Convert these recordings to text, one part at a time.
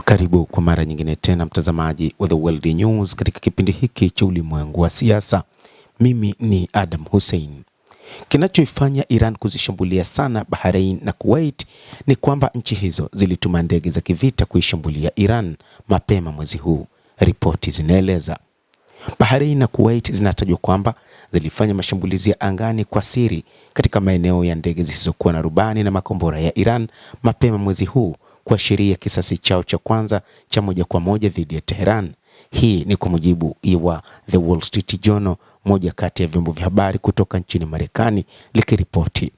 Karibu kwa mara nyingine tena mtazamaji wa The World News katika kipindi hiki cha ulimwengu wa siasa. Mimi ni Adam Hussein. Kinachoifanya Iran kuzishambulia sana Bahrain na Kuwait ni kwamba nchi hizo zilituma ndege za kivita kuishambulia Iran mapema mwezi huu, ripoti zinaeleza. Bahrain na Kuwait zinatajwa kwamba zilifanya mashambulizi ya angani kwa siri katika maeneo ya ndege zisizokuwa na rubani na makombora ya Iran mapema mwezi huu, kuashiria kisasi chao cha kwanza cha moja kwa moja dhidi ya Tehran. Hii ni kwa mujibu wa The Wall Street Journal, moja kati ya vyombo vya habari kutoka nchini Marekani, likiripoti.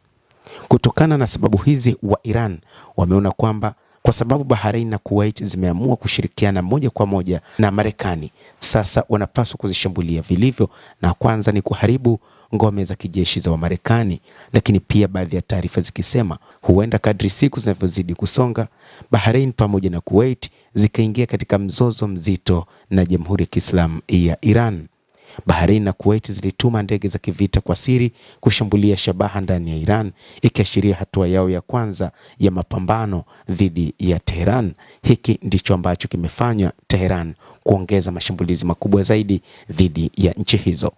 Kutokana na sababu hizi, wa Iran wameona kwamba kwa sababu Bahrain na Kuwait zimeamua kushirikiana moja kwa moja na Marekani, sasa wanapaswa kuzishambulia vilivyo, na kwanza ni kuharibu ngome za kijeshi za Wamarekani. Lakini pia baadhi ya taarifa zikisema huenda kadri siku zinavyozidi kusonga, Bahrain pamoja na Kuwait zikaingia katika mzozo mzito na Jamhuri ya Kiislamu ya Iran. Bahrain na Kuwait zilituma ndege za kivita kwa siri kushambulia shabaha ndani ya Iran, ikiashiria hatua yao ya kwanza ya mapambano dhidi ya Tehran. Hiki ndicho ambacho kimefanya Tehran kuongeza mashambulizi makubwa zaidi dhidi ya nchi hizo.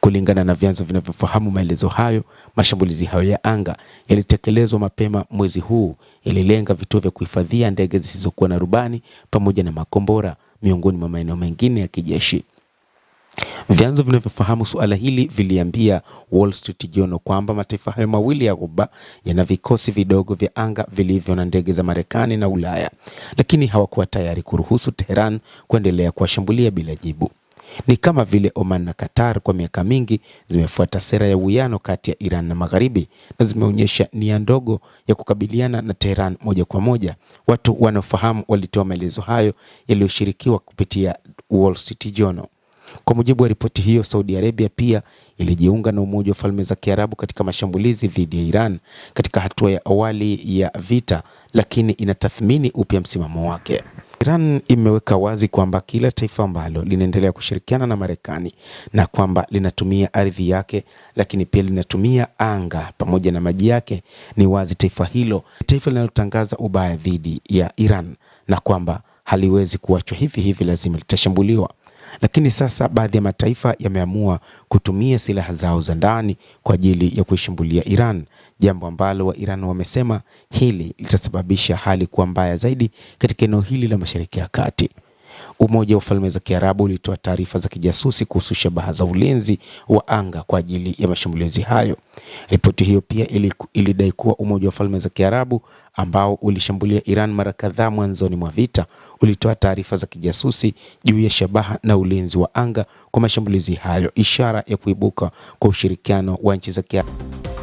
Kulingana na vyanzo vinavyofahamu maelezo hayo, mashambulizi hayo ya anga yalitekelezwa mapema mwezi huu, yalilenga vituo vya kuhifadhia ndege zisizokuwa na rubani pamoja na makombora, miongoni mwa maeneo mengine ya kijeshi. Vyanzo vinavyofahamu suala hili viliambia Wall Street Journal kwamba mataifa hayo mawili ya Ghuba yana vikosi vidogo vya anga vilivyo na ndege za Marekani na Ulaya, lakini hawakuwa tayari kuruhusu Tehran kuendelea kuwashambulia bila jibu. Ni kama vile Oman na Qatar kwa miaka mingi zimefuata sera ya uwiano kati ya Iran na Magharibi na zimeonyesha nia ndogo ya kukabiliana na Tehran moja kwa moja. Watu wanaofahamu walitoa maelezo hayo yaliyoshirikiwa kupitia Wall Street Journal. Kwa mujibu wa ripoti hiyo, Saudi Arabia pia ilijiunga na Umoja wa Falme za Kiarabu katika mashambulizi dhidi ya Iran katika hatua ya awali ya vita, lakini inatathmini upya msimamo wake. Iran imeweka wazi kwamba kila taifa ambalo linaendelea kushirikiana na Marekani na kwamba linatumia ardhi yake lakini pia linatumia anga pamoja na maji yake, ni wazi taifa hilo taifa linalotangaza ubaya dhidi ya Iran na kwamba haliwezi kuachwa hivi hivi, lazima litashambuliwa. Lakini sasa baadhi ya mataifa yameamua kutumia silaha zao za ndani kwa ajili ya kuishambulia Iran, jambo ambalo wa Iran wamesema hili litasababisha hali kuwa mbaya zaidi katika eneo hili la Mashariki ya Kati. Umoja wa Falme za Kiarabu ulitoa taarifa za kijasusi kuhusu shabaha za ulinzi wa anga kwa ajili ya mashambulizi hayo. Ripoti hiyo pia ilidai kuwa Umoja wa Falme za Kiarabu, ambao ulishambulia Iran mara kadhaa mwanzoni mwa vita, ulitoa taarifa za kijasusi juu ya shabaha na ulinzi wa anga kwa mashambulizi hayo, ishara ya kuibuka kwa ushirikiano wa nchi za Kiarabu.